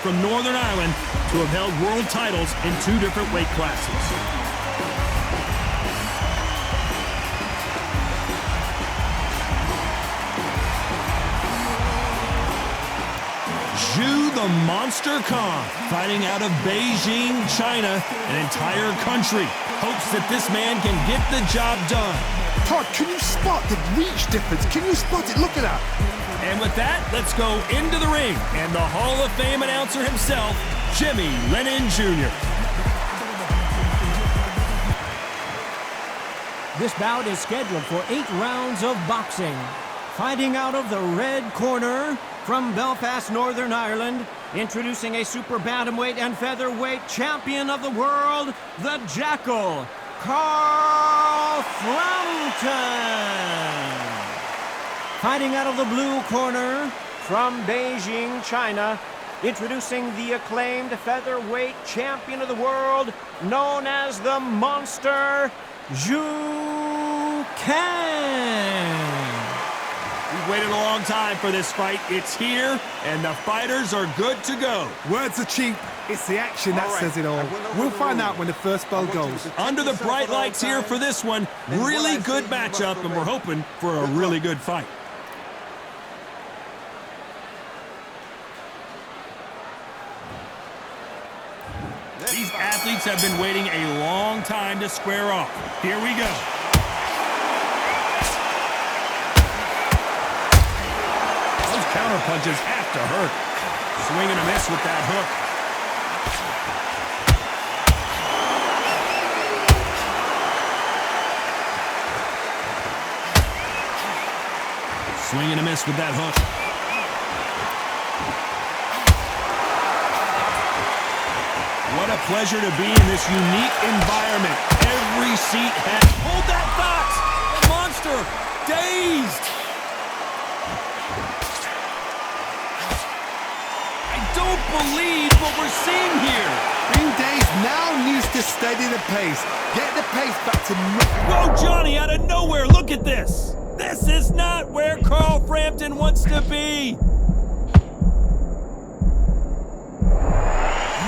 from Northern Ireland to have held world titles in 2 different weight classes. Zhu the Monster Khan, fighting out of Beijing, China, an entire country, hopes that this man can get the job done. Todd, can you spot the reach difference? Can you spot it? Look at that. And with that, let's go into the ring and the Hall of Fame announcer himself, Jimmy Lennon Jr. This bout is scheduled for 8 rounds of boxing. Fighting out of the red corner, from Belfast, Northern Ireland, introducing a super bantamweight and featherweight champion of the world, the Jackal, Carl Frampton. Fighting out of the blue corner, from Beijing, China, introducing the acclaimed featherweight champion of the world, known as the Monster, Zhu Kang. We've waited a long time for this fight. It's here, and the fighters are good to go. Words are cheap. It's the action that says it all. We'll find out when the first bell goes. Under the bright lights here for this one, really good matchup, and we're hoping for a really good fight. These athletes have been waiting a long time to square off. Here we go. Counter punches have to hurt. Swing and a miss with that hook. Swing and a miss with that hook. What a pleasure to be in this unique environment. Every seat has... Hold that box! The monster! Dazed! Don't believe what we're seeing here. Green Days now needs to steady the pace. Get the pace back to... Whoa, Johnny, out of nowhere, look at this. This is not where Carl Frampton wants to be.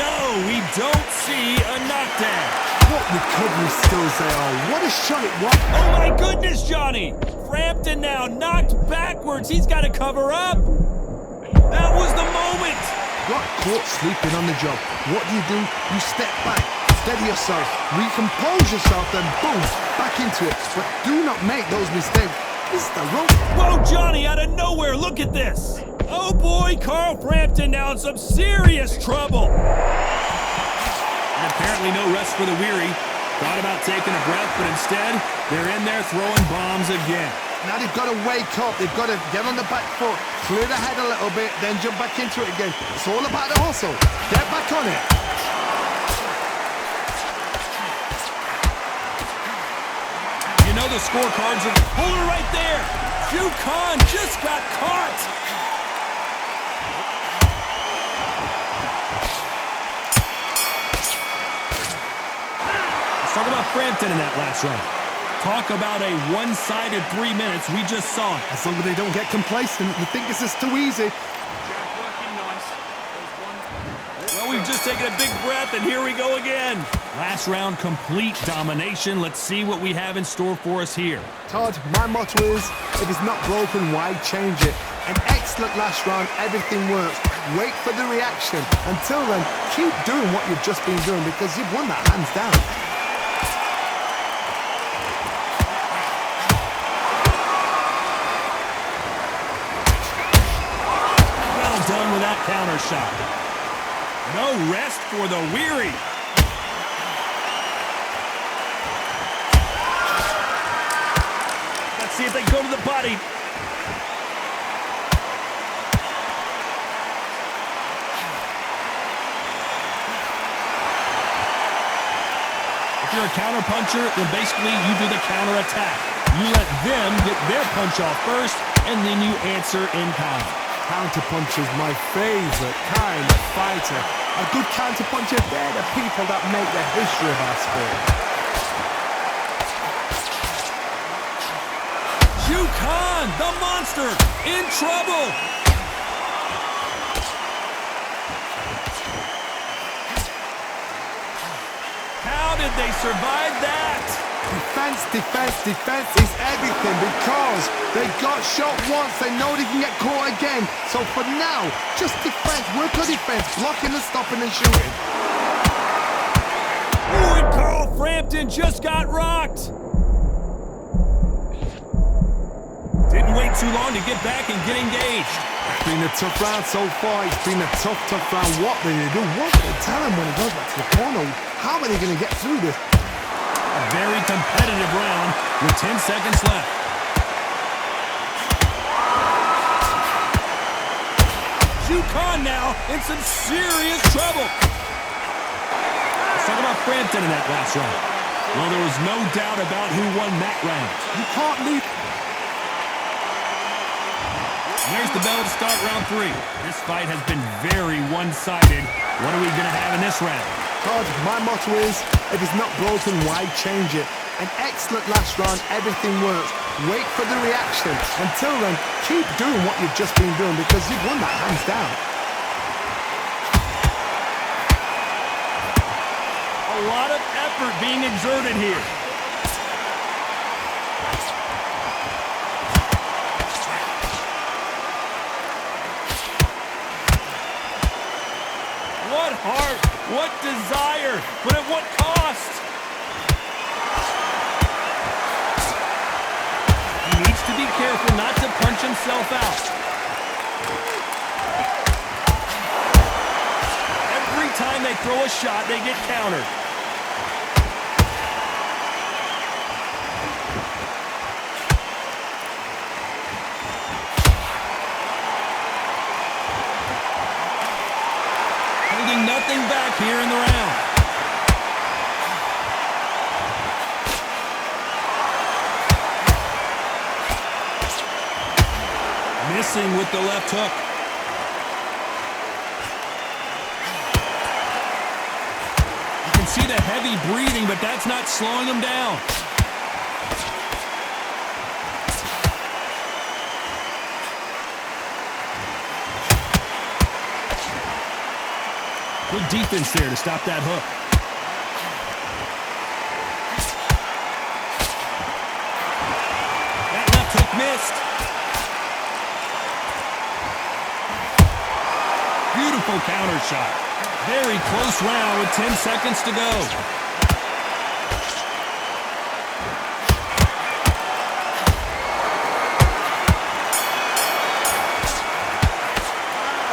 No, we don't see a knockdown. What recovery skills they are. What a shot it was. Oh, my goodness, Johnny. Frampton now knocked backwards. He's got to cover up. That was the moment. Got caught sleeping on the job. What do? You step back, steady yourself, recompose yourself, then boom, back into it. But do not make those mistakes. This is the rope. Whoa, Johnny, out of nowhere, look at this. Oh boy, Carl Frampton now in some serious trouble. And apparently no rest for the weary. Thought about taking a breath, but instead, they're in there throwing bombs again. Now they've got to wake up. They've got to get on the back foot, clear the head a little bit, then jump back into it again. It's all about the hustle. Get back on it. You know the scorecards are... Hold it right there. Zhu Khan just got caught. Let's talk about Frampton in that last round. Talk about a one-sided 3 minutes. We just saw it. As long as they don't get complacent, you think this is too easy. Well, we've just taken a big breath, and here we go again. Last round, complete domination. Let's see what we have in store for us here. Todd, my motto is, if it's not broken, why change it? An excellent last round, everything works. Wait for the reaction. Until then, keep doing what you've just been doing because you've won that hands down. Done with that counter shot. No rest for the weary. Let's see if they go to the body. If you're a counter puncher, then basically you do the counter attack. You let them get their punch off first, and then you answer in kind. Counterpuncher's my favorite kind of fighter. A good counterpuncher, they're the people that make the history of our sport. Zhu Khan, the monster, in trouble. How did they survive that? Defense, defense, defense is everything because they got shot once. They know they can get caught again. So for now, just defense, work on defense, blocking and stopping and shooting. Ooh, and Carl Frampton just got rocked. Didn't wait too long to get back and get engaged. It's been a tough round so far. It's been a tough round. What do they do? What do they tell him when he goes back to the corner? How are they going to get through this? A very competitive round with 10 seconds left. Khan now in some serious trouble. Let's talk about Frampton in that last round. Well, there was no doubt about who won that round. You can't leave. There's the bell to start round 3. This fight has been very one-sided. What are we going to have in this round? Todd, my motto is, if it's not broken, why change it? An excellent last round, everything works. Wait for the reaction. Until then, keep doing what you've just been doing because you've won that hands down. A lot of effort being exerted here. What heart, what desire, but at what cost? He needs to be careful not to punch himself out. Every time they throw a shot, they get countered. Holding nothing back here in the round. Missing with the left hook. You can see the heavy breathing, but that's not slowing him down. Good defense there to stop that hook. That left hook missed. Beautiful counter shot. Very close round with 10 seconds to go.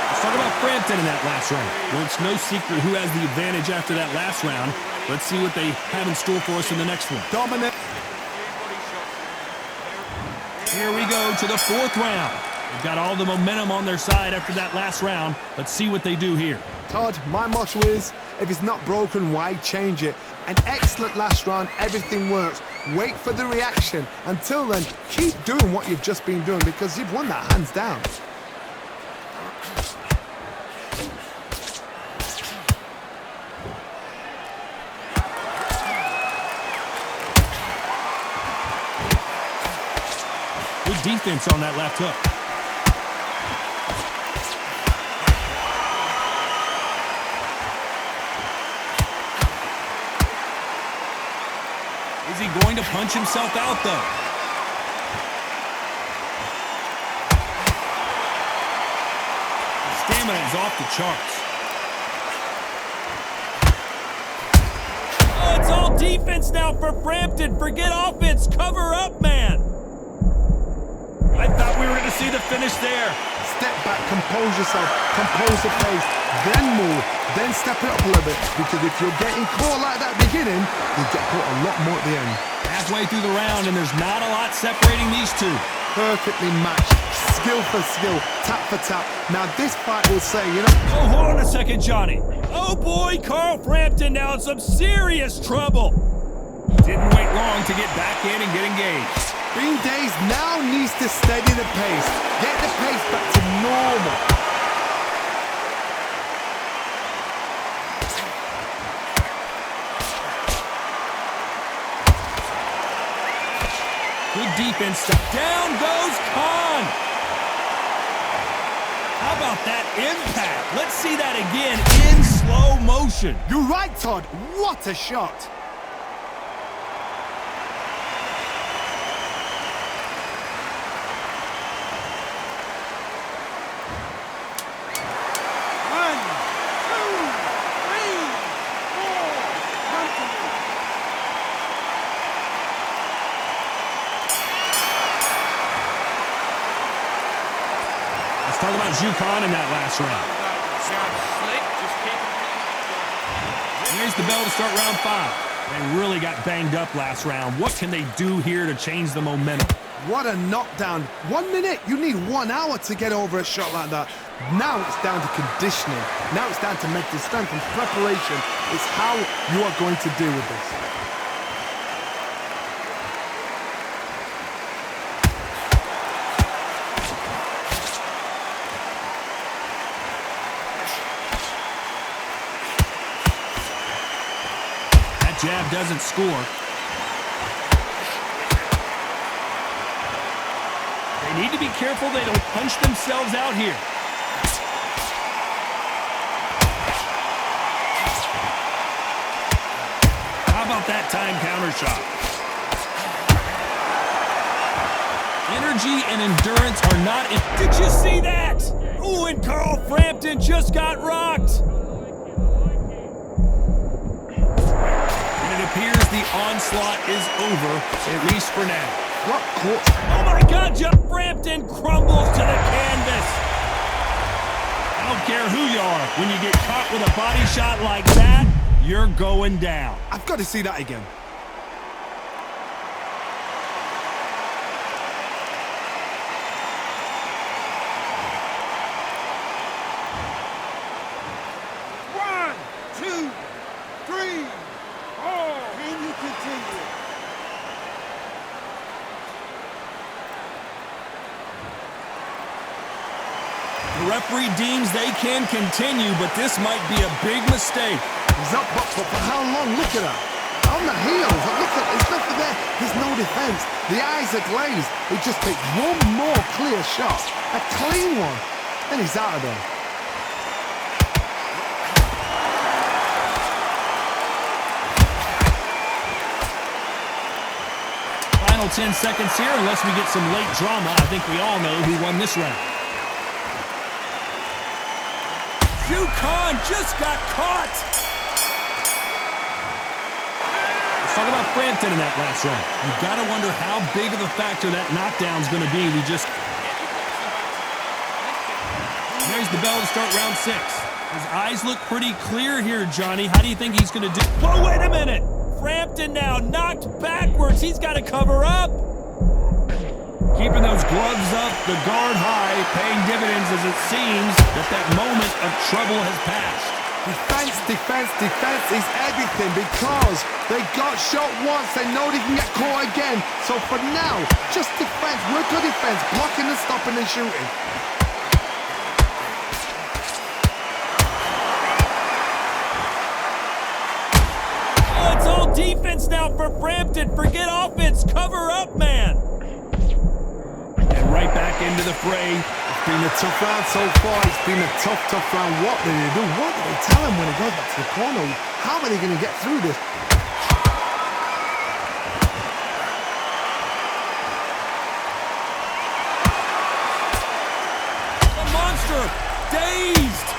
Let's talk about Frampton in that last round. Well, it's no secret who has the advantage after that last round. Let's see what they have in store for us in the next one. Dominant. Here we go to the 4th round. They've got all the momentum on their side after that last round. Let's see what they do here. Todd, my motto is, if it's not broken, why change it? An excellent last round, everything works. Wait for the reaction. Until then, keep doing what you've just been doing because you've won that hands down. Good defense on that left hook. Is he going to punch himself out, though? His stamina is off the charts. Oh, it's all defense now for Frampton. Forget offense. Cover up, man. I thought we were going to see the finish there. Step back, compose yourself, compose the pace, then move, then step it up a little bit. Because if you're getting caught like that beginning, you get caught a lot more at the end. Halfway through the round, and there's not a lot separating these two. Perfectly matched, skill for skill, tap for tap. Now this fight will say, you know... Oh, hold on a second, Johnny. Oh boy, Carl Frampton now in some serious trouble. Didn't wait long to get back in and get engaged. Bean Days now needs to steady the pace, get the pace back to normal. Good defense. Down goes Khan. How about that impact? Let's see that again. motion. You're right, Todd. What a shot. Let's talk about Jukan in that last round. Here's the bell to start round 5. They really got banged up last round. What can they do here to change the momentum? What a knockdown. 1 minute. You need 1 hour to get over a shot like that. Now it's down to conditioning. Now it's down to mental strength and preparation. It's how you are going to deal with this. Jab doesn't score. They need to be careful they don't punch themselves out here. How about that time counter shot? Energy and endurance are not in. Did you see that? Ooh, and Carl Frampton just got rocked. It appears the onslaught is over, at least for now. What court? Oh my God, Jeff Frampton crumbles to the canvas. I don't care who you are. When you get caught with a body shot like that, you're going down. I've got to see that again. The referee deems they can continue, but this might be a big mistake. He's up, but for how long? Look at that. On the heels. Look at there's nothing there. There's no defense. The eyes are glazed. He just takes one more clear shot. A clean one. And he's out of there. Final 10 seconds here, unless we get some late drama. I think we all know who won this round. Jukan just got caught. Let's talk about Frampton in that last round. You've got to wonder how big of a factor that knockdown's going to be. There's the bell to start round 6. His eyes look pretty clear here, Johnny. How do you think he's going to do? Whoa, wait a minute. Frampton now knocked backwards. He's got to cover up. Keeping those gloves up, the guard high, paying dividends as it seems that moment of trouble has passed. Defense, defense, defense is everything because they got shot once. They know they can get caught again. So for now, just defense, work on defense, blocking and stopping and shooting. Oh, it's all defense now for Frampton. Forget offense. Cover up, man. And right back into the fray. It's been a tough round so far. It's been a tough, tough round. What do they do? What do they tell him when he goes back to the corner? How are they going to get through this? The monster, dazed.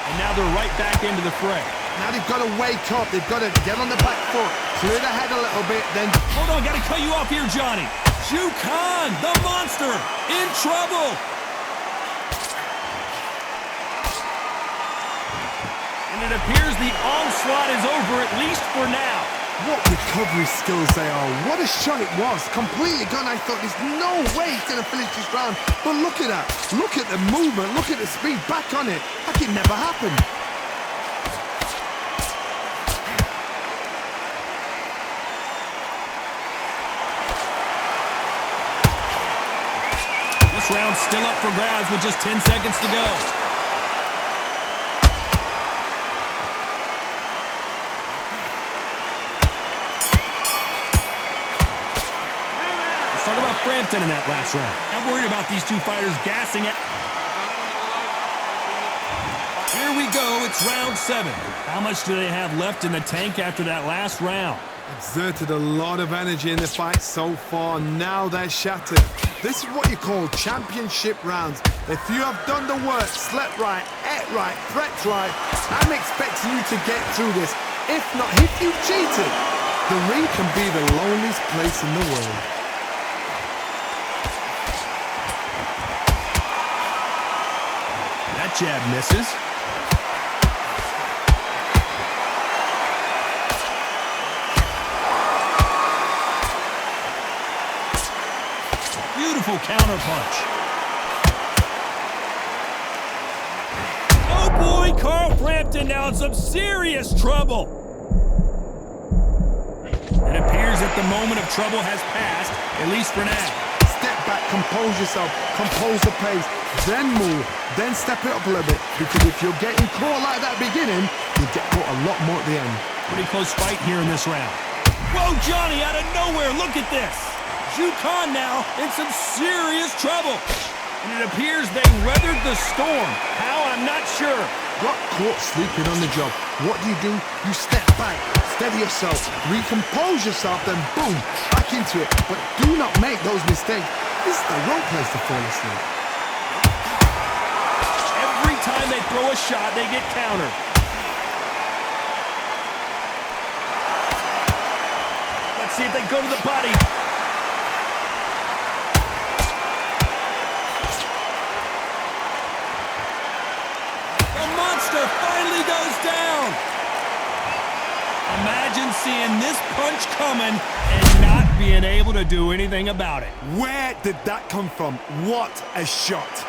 And now they're right back into the fray. Now they've got to wake up. They've got to get on the back foot, clear the head a little bit, then... Hold on, got to cut you off here, Johnny. Jukan, the monster, in trouble. And it appears the onslaught is over, at least for now. What recovery skills they are. What a shot it was. Completely gone. I thought there's no way he's going to finish this round. But look at that. Look at the movement. Look at the speed. Back on it. Like it never happened. This round's still up for grabs with just 10 seconds to go. Let's talk about Frampton in that last round. I'm worried about these two fighters gassing it. Here we go, it's round 7. How much do they have left in the tank after that last round? Exerted a lot of energy in the fight so far. Now they're shattered. This is what you call championship rounds. If you have done the work, slept right, ate right, prepped right, I'm expecting you to get through this. If not, if you cheated, the ring can be the loneliest place in the world. That jab misses. Beautiful counter punch. Oh boy, Carl Frampton now in some serious trouble. It appears that the moment of trouble has passed, at least for now. Step back, compose yourself, compose the pace, then move, then step it up a little bit. Because if you're getting caught like that beginning, you get caught a lot more at the end. Pretty close fight here in this round. Whoa, Johnny, out of nowhere, look at this. Zhu Khan now in some serious trouble. And it appears they weathered the storm. How, I'm not sure. Got caught sleeping on the job. What do? You step back, steady yourself, recompose yourself, then boom, back into it. But do not make those mistakes. This is the wrong place to fall asleep. Every time they throw a shot, they get countered. Let's see if they go to the body. Finally goes down. Imagine seeing this punch coming and not being able to do anything about it. Where did that come from? What a shot.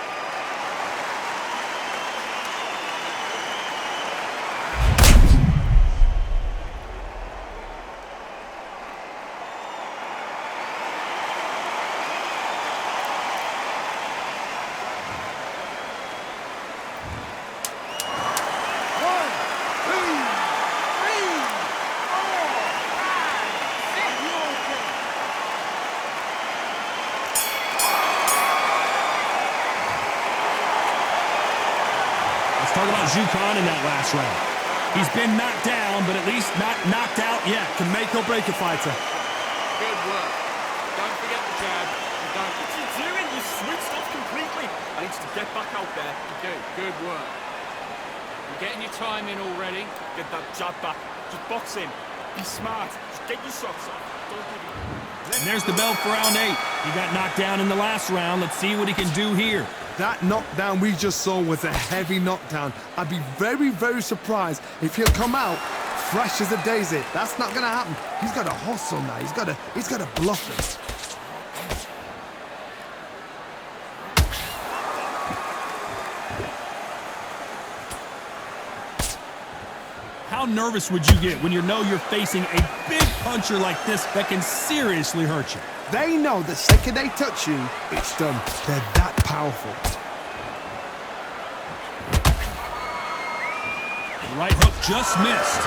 Talk about Zhu Khan in that last round. He's been knocked down, but at least not knocked out yet. Can make or break a fighter. Good work. Don't forget the jab. What are you doing? You switched off completely. I need you to get back out there. Good work. You're getting your time in already. Get that jab back. Just box in. Be smart. Just get your shots off. Don't give it. And there's the bell for round 8. He got knocked down in the last round. Let's see what he can do here. That knockdown we just saw was a heavy knockdown. I'd be very, very surprised if he'll come out fresh as a daisy. That's not gonna happen. He's got to hustle now. He's got to bluff it. How nervous would you get when you know you're facing a big puncher like this that can seriously hurt you? They know the second they touch you, it's done. They're that powerful. The right hook just missed.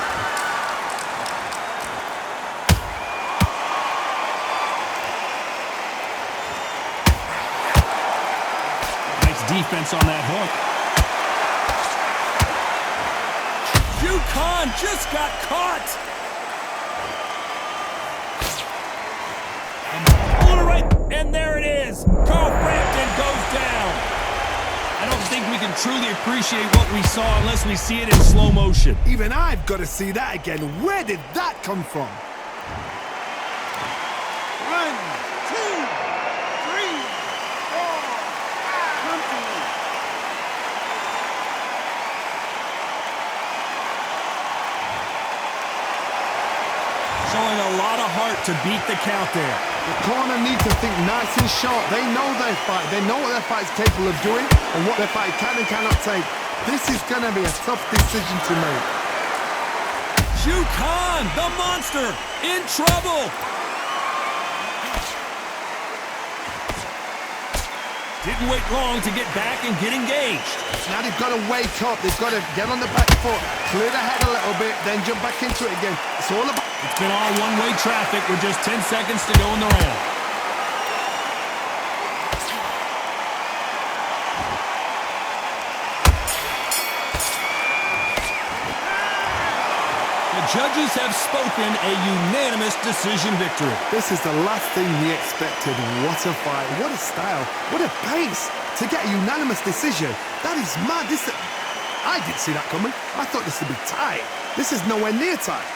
Nice defense on that hook. Zhu Khan just got caught. And there it is. Carl Frampton goes down. I don't think we can truly appreciate what we saw unless we see it in slow motion. Even I've got to see that again. Where did that come from? 1, 2, 3, 4, continue. Showing a lot of heart to beat the count there. The corner needs to think nice and sharp. They know their fight. They know what their fight's capable of doing and what their fight can and cannot take. This is going to be a tough decision to make. Zhu Khan, the monster, in trouble. Didn't wait long to get back and get engaged. Now they've got to wake up. They've got to get on the back foot, clear the head a little bit, then jump back into it again. It's all about... It's been all one-way traffic with just 10 seconds to go in the round. judges have spoken a unanimous decision victory. This is the last thing we expected. What a fight, what a style, what a pace to get a unanimous decision. That is mad. I didn't see that coming. I thought this would be tight. This is nowhere near tight.